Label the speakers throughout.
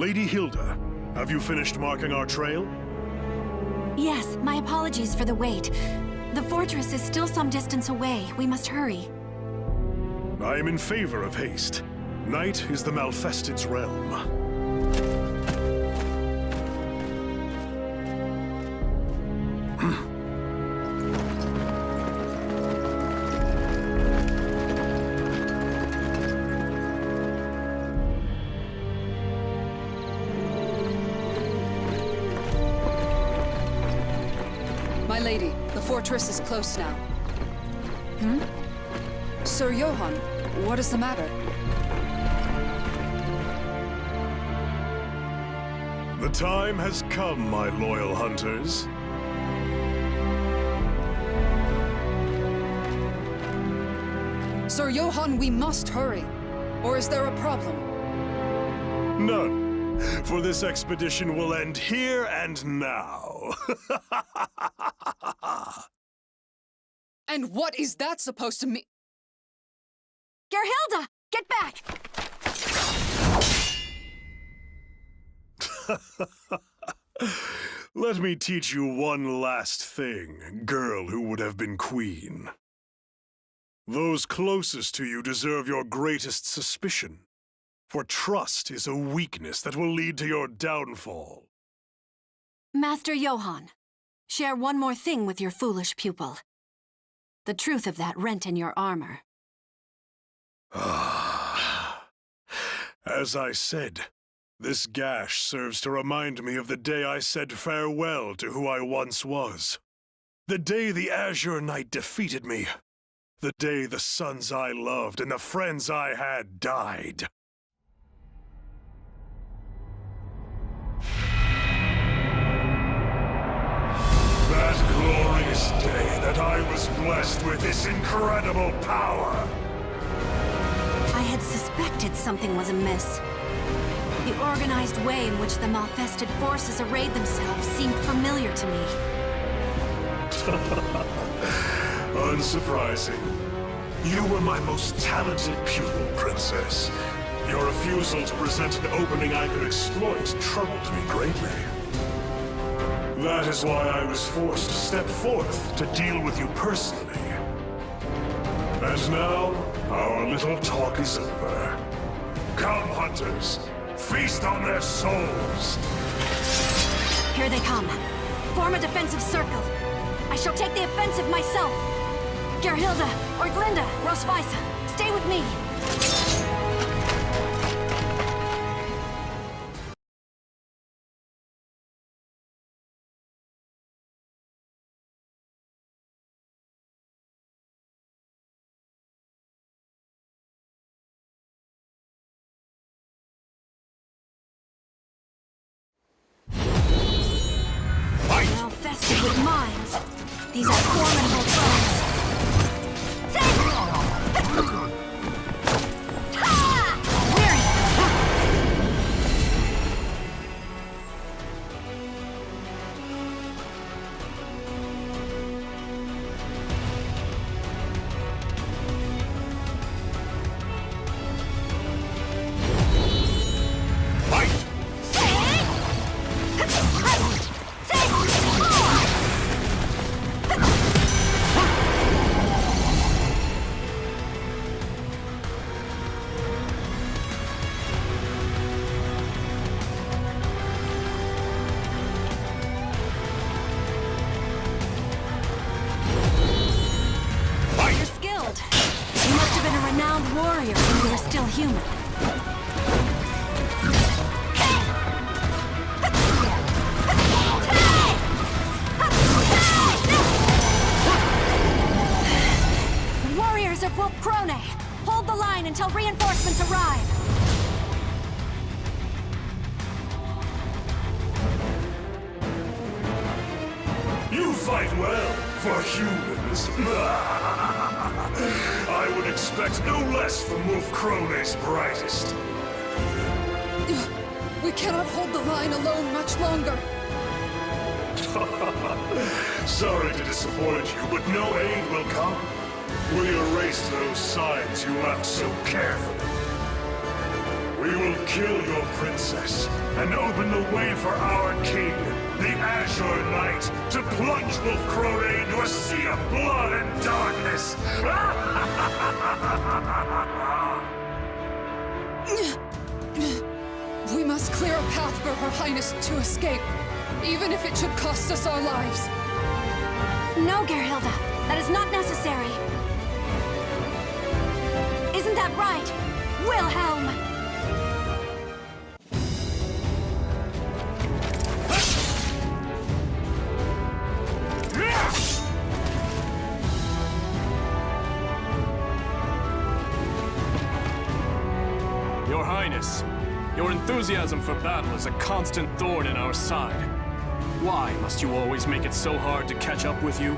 Speaker 1: Lady Hilde, have you finished marking our trail?
Speaker 2: Yes, my apologies for the wait. The fortress is still some distance away. We must hurry.
Speaker 1: I am in favor of haste. Night is the Malfested's realm.
Speaker 3: My lady, the fortress is close now. Sir Johann, what is the matter?
Speaker 1: The time has come, my loyal hunters.
Speaker 3: Sir Johann, we must hurry. Or is there a problem?
Speaker 1: None, for this expedition will end here and now.
Speaker 3: And what is that supposed to mean?
Speaker 2: Gerhilde, get back!
Speaker 1: Let me teach you one last thing, girl who would have been queen. Those closest to you deserve your greatest suspicion, for trust is a weakness that will lead to your downfall.
Speaker 2: Master Johann, share one more thing with your foolish pupil. The truth of that rent in your armor.
Speaker 1: As I said, this gash serves to remind me of the day I said farewell to who I once was. The day the Azure Knight defeated me. The day the sons I loved and the friends I had died. That glorious day that I was blessed with this incredible power.
Speaker 2: I had suspected something was amiss. The organized way in which the Malfested forces arrayed themselves seemed familiar to me.
Speaker 1: Unsurprising. You were my most talented pupil, Princess. Your refusal to present an opening I could exploit troubled me greatly. That is why I was forced to step forth to deal with you personally. And now, our little talk is over. Come, hunters. Feast on their souls.
Speaker 2: Here they come. Form a defensive circle. I shall take the offensive myself. Gerhilde, Orglinda, Rosweisa, stay with me. Malfested with mines. These are formidable foes. Warrior when you were still human. Warriors of Wolf Krone, hold the line until reinforcements arrive.
Speaker 1: You fight well for humans. I would expect no less from Wolf Krone's brightest.
Speaker 3: We cannot hold the line alone much longer.
Speaker 1: Sorry to disappoint you, but no aid will come. We erase those signs you left so carefully. We will kill your princess and open the way for our king, the Azure Knight, to plunge Wolf Crone into a sea of blood and darkness.
Speaker 3: We must clear a path for Her Highness to escape, even if it should cost us our lives.
Speaker 2: No, Gerhilda. That is not necessary. Isn't that right, Wilhelm?
Speaker 4: Your Highness, your enthusiasm for battle is a constant thorn in our side. Why must you always make it so hard to catch up with you?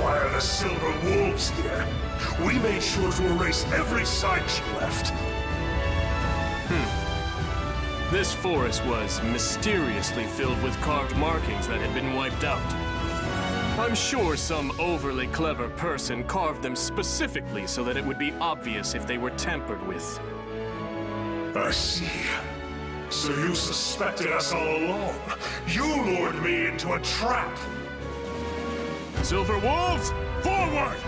Speaker 1: Why are the Silver Wolves here? We made sure to erase every sign she left.
Speaker 4: This forest was mysteriously filled with carved markings that had been wiped out. I'm sure some overly clever person carved them specifically so that it would be obvious if they were tampered with.
Speaker 1: I see. So you suspected us all along. You lured me into a trap.
Speaker 4: Silver Wolves, forward!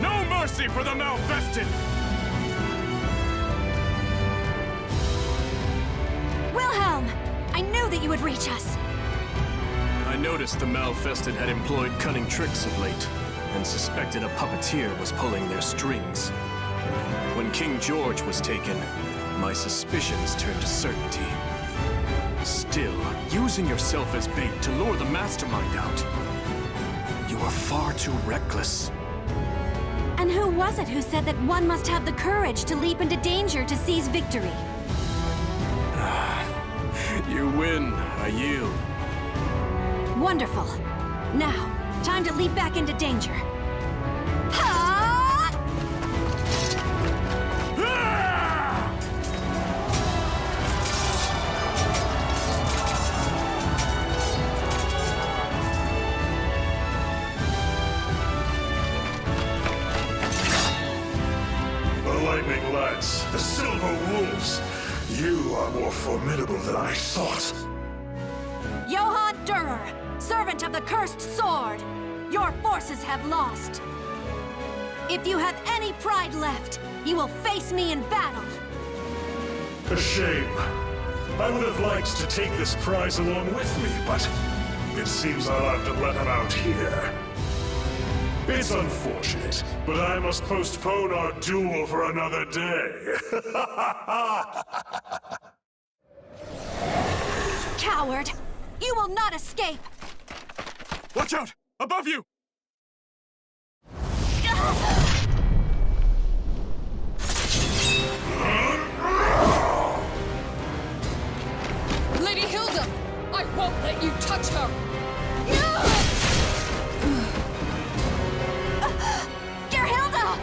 Speaker 4: No mercy for the malvested!
Speaker 2: Wilhelm! I knew that you would reach us.
Speaker 4: I noticed the malfested had employed cunning tricks of late, and suspected a puppeteer was pulling their strings. When King George was taken, my suspicions turned to certainty. Still, using yourself as bait to lure the mastermind out, you are far too reckless.
Speaker 2: And who was it who said that one must have the courage to leap into danger to seize victory?
Speaker 4: You win, I yield.
Speaker 2: Wonderful. Now, time to leap back into danger. Ha!
Speaker 1: The Lightning Lads, the Silver Wolves. You are more formidable than I thought.
Speaker 2: Johann Durer, servant of the Cursed Sword, your forces have lost. If you have any pride left, you will face me in battle.
Speaker 1: A shame. I would have liked to take this prize along with me, but it seems I'll have to let him out here. It's unfortunate, but I must postpone our duel for another day.
Speaker 2: Coward! You will not escape!
Speaker 4: Watch out! Above you!
Speaker 3: Lady Hilde! I won't let you touch her!
Speaker 2: Gerhilda!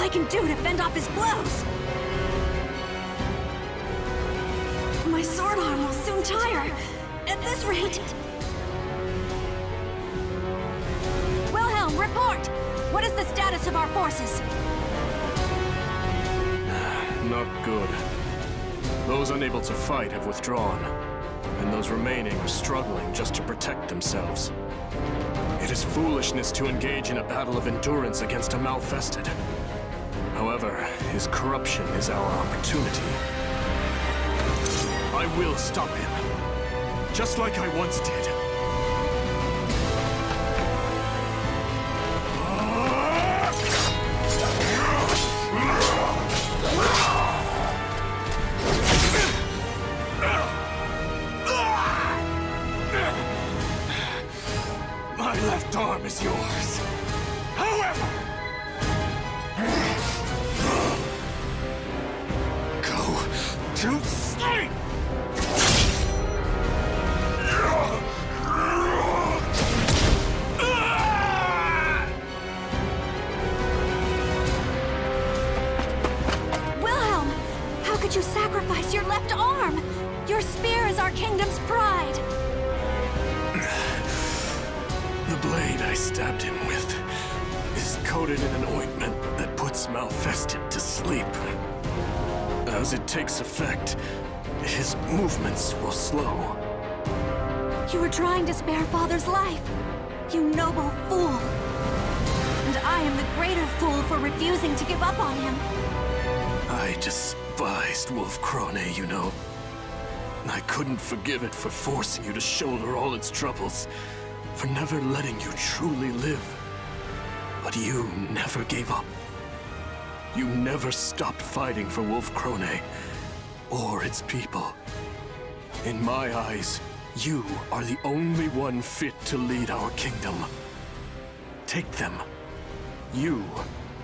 Speaker 2: I can do to fend off his blows. My sword arm will soon tire. At this rate... Wilhelm, report! What is the status of our forces?
Speaker 4: Not good. Those unable to fight have withdrawn, and those remaining are struggling just to protect themselves. It is foolishness to engage in a battle of endurance against a malfested. However, his corruption is our opportunity. I will stop him, just like I once did.
Speaker 1: to sleep!
Speaker 2: Wilhelm! How could you sacrifice your left arm? Your spear is our kingdom's pride!
Speaker 4: The blade I stabbed him with is coated in an ointment that puts Malfested to sleep. As it takes effect, his movements will slow.
Speaker 2: You were trying to spare Father's life, you noble fool. And I am the greater fool for refusing to give up on him.
Speaker 4: I despised Wolf Krone, you know. I couldn't forgive it for forcing you to shoulder all its troubles, for never letting you truly live. But you never gave up. You never stopped fighting for Wolf Krone, or its people. In my eyes, you are the only one fit to lead our kingdom. Take them. You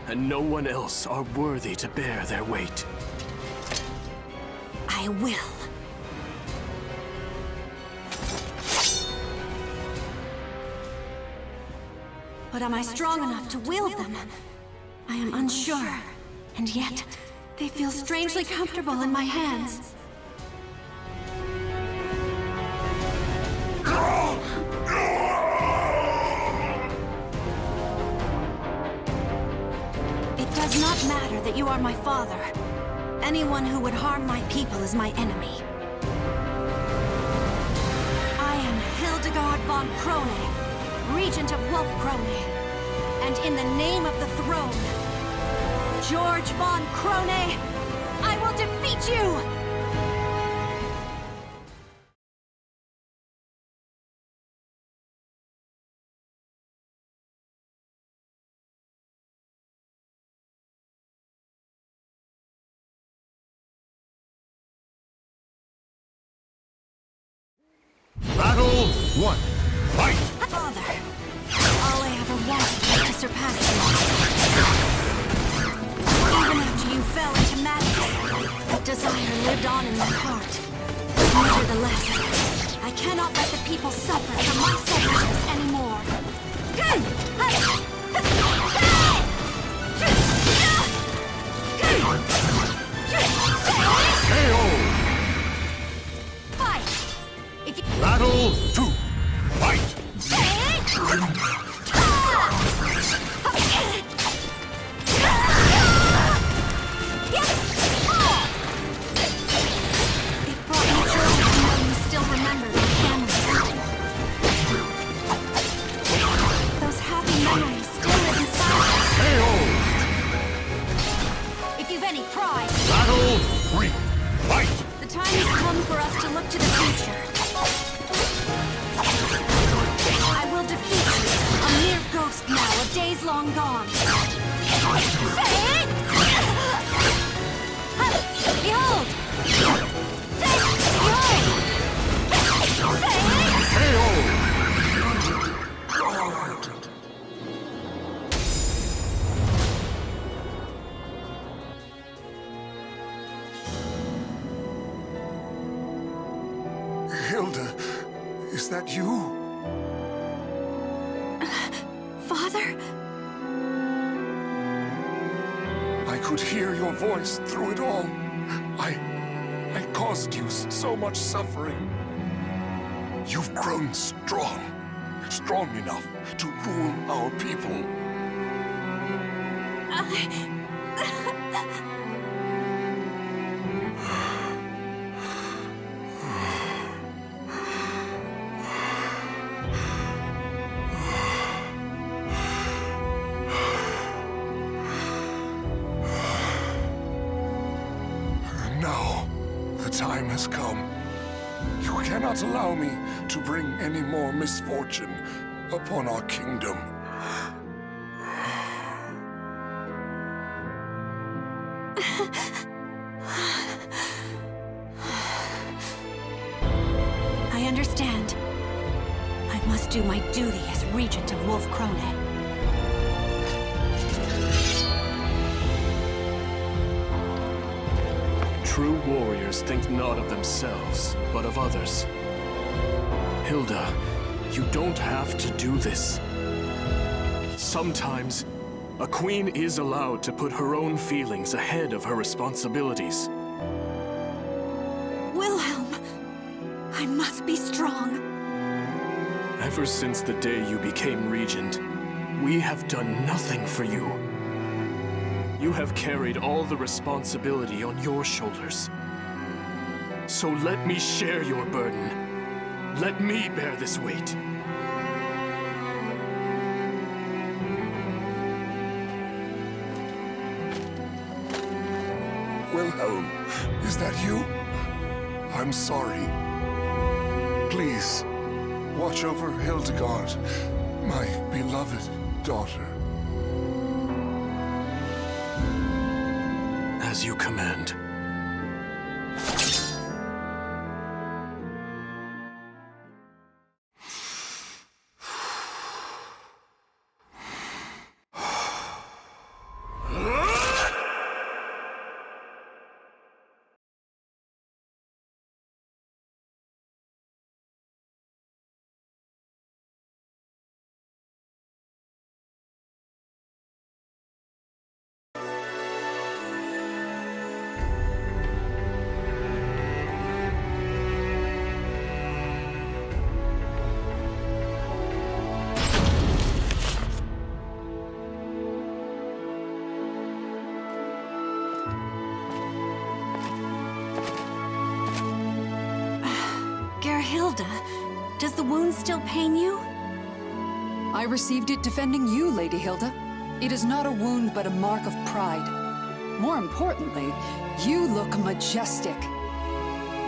Speaker 4: and no one else are worthy to bear their weight.
Speaker 2: I will. But am I strong enough to wield them? I am unsure. And yet, they feel strangely comfortable in my hands. It does not matter that you are my father. Anyone who would harm my people is my enemy. I am Hildegard von Krone, Regent of Wolf Krone. And in the name of the throne, George von Krone, I will defeat you!
Speaker 1: Battle 1. Fight!
Speaker 2: Father, all I ever wanted was to surpass you. Even after you fell into madness, that desire lived on in my heart. Nevertheless, I cannot let the people suffer from my selfishness anymore.
Speaker 1: KO!
Speaker 2: Fight! If you...
Speaker 1: Battle 2. Fight!
Speaker 2: It brought me joy to know you still remember my family. Those happy memories still live inside.
Speaker 1: KO!
Speaker 2: If you've any pride,
Speaker 1: Battle 3. Fight!
Speaker 2: the time has come for us to look to the future. I will defeat you, a mere ghost now, of days long gone. Behold!
Speaker 1: Hilde, is that you?
Speaker 2: Father?
Speaker 1: I could hear your voice through it all. I caused you so much suffering. You've grown strong enough to rule our people. Now, the time has come. You cannot allow me to bring any more misfortune upon our kingdom.
Speaker 2: I understand. I must do my duty as Regent of Wolf Krone.
Speaker 4: True warriors think not of themselves, but of others. Hilde, you don't have to do this. Sometimes, a queen is allowed to put her own feelings ahead of her responsibilities.
Speaker 2: Wilhelm, I must be strong.
Speaker 4: Ever since the day you became regent, we have done nothing for you. You have carried all the responsibility on your shoulders. So let me share your burden. Let me bear this weight.
Speaker 5: Wilhelm, is that you? I'm sorry. Please, watch over Hildegard, my beloved daughter.
Speaker 4: As you command.
Speaker 2: Hilde, does the wound still pain you?
Speaker 3: I received it defending you, Lady Hilde. It is not a wound, but a mark of pride. More importantly, you look majestic.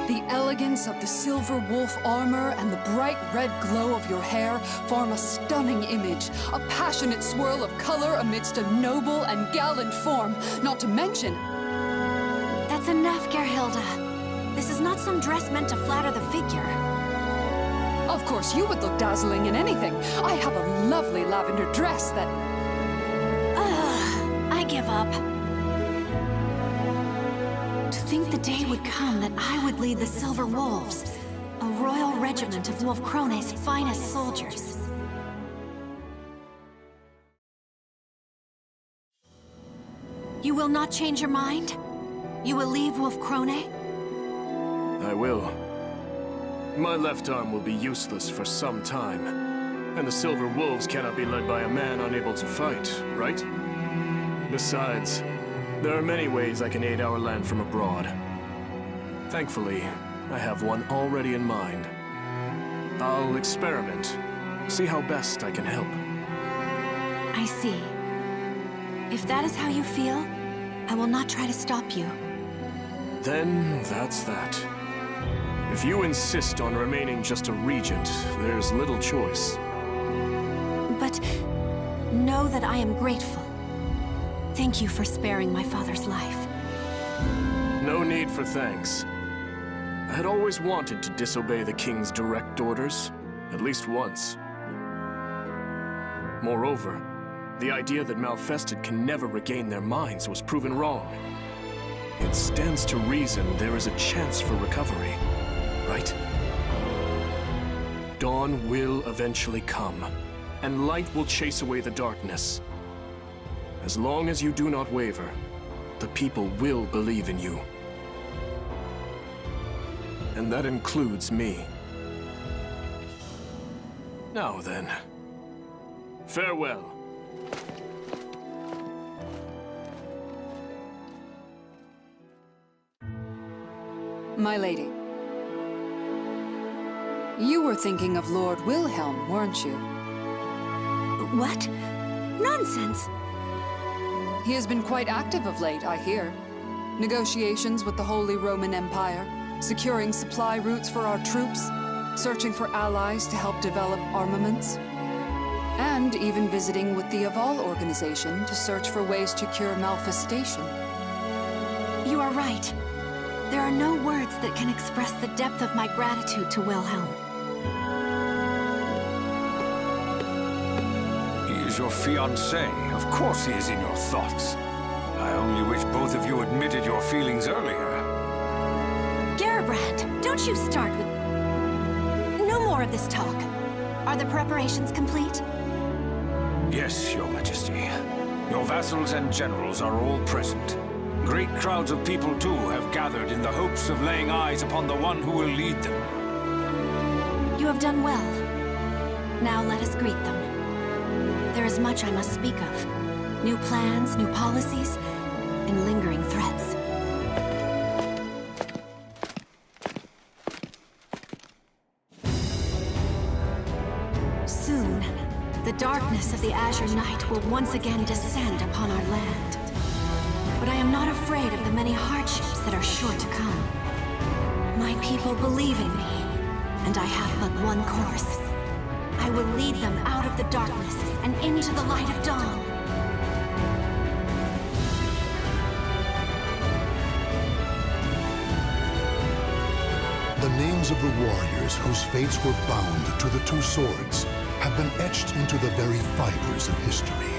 Speaker 3: The elegance of the silver wolf armor and the bright red glow of your hair form a stunning image, a passionate swirl of color amidst a noble and gallant form, not to mention...
Speaker 2: That's enough, Gerhilde. This is not some dress meant to flatter the figure.
Speaker 3: Of course, you would look dazzling in anything. I have a lovely lavender dress that...
Speaker 2: I give up. To think the day would come that I would lead the Silver Wolves, a royal regiment of Wolf Krone's finest soldiers. You will not change your mind? You will leave Wolf Krone?
Speaker 4: I will. My left arm will be useless for some time. And the Silver Wolves cannot be led by a man unable to fight, right? Besides, there are many ways I can aid our land from abroad. Thankfully, I have one already in mind. I'll experiment, see how best I can help.
Speaker 2: I see. If that is how you feel, I will not try to stop you.
Speaker 4: Then that's that. If you insist on remaining just a regent, there's little choice.
Speaker 2: But know that I am grateful. Thank you for sparing my father's life.
Speaker 4: No need for thanks. I had always wanted to disobey the king's direct orders, at least once. Moreover, the idea that Malfested can never regain their minds was proven wrong. It stands to reason there is a chance for recovery, right? Dawn will eventually come, and light will chase away the darkness. As long as you do not waver, the people will believe in you. And that includes me. Now then, farewell.
Speaker 3: My lady. You were thinking of Lord Wilhelm, weren't you?
Speaker 2: What? Nonsense!
Speaker 3: He has been quite active of late, I hear. Negotiations with the Holy Roman Empire, securing supply routes for our troops, searching for allies to help develop armaments, and even visiting with the Aval organization to search for ways to cure malfestation.
Speaker 2: You are right. There are no words that can express the depth of my gratitude to Wilhelm.
Speaker 6: He is your fiancé. Of course he is in your thoughts. I only wish both of you admitted your feelings earlier.
Speaker 2: Firebrand, don't you start with... No more of this talk. Are the preparations complete?
Speaker 6: Yes, Your Majesty. Your vassals and generals are all present. Great crowds of people, too, have gathered in the hopes of laying eyes upon the one who will lead them.
Speaker 2: You have done well. Now let us greet them. There is much I must speak of. New plans, new policies, and lingering threats. Soon, the darkness of the Azure Night will once again descend upon our land. But I am not afraid of the many hardships that are sure to come. My people believe in me, and I have but one course. I will lead them out of the darkness and into the light of dawn.
Speaker 7: The names of the warriors whose fates were bound to the two swords have been etched into the very fibers of history.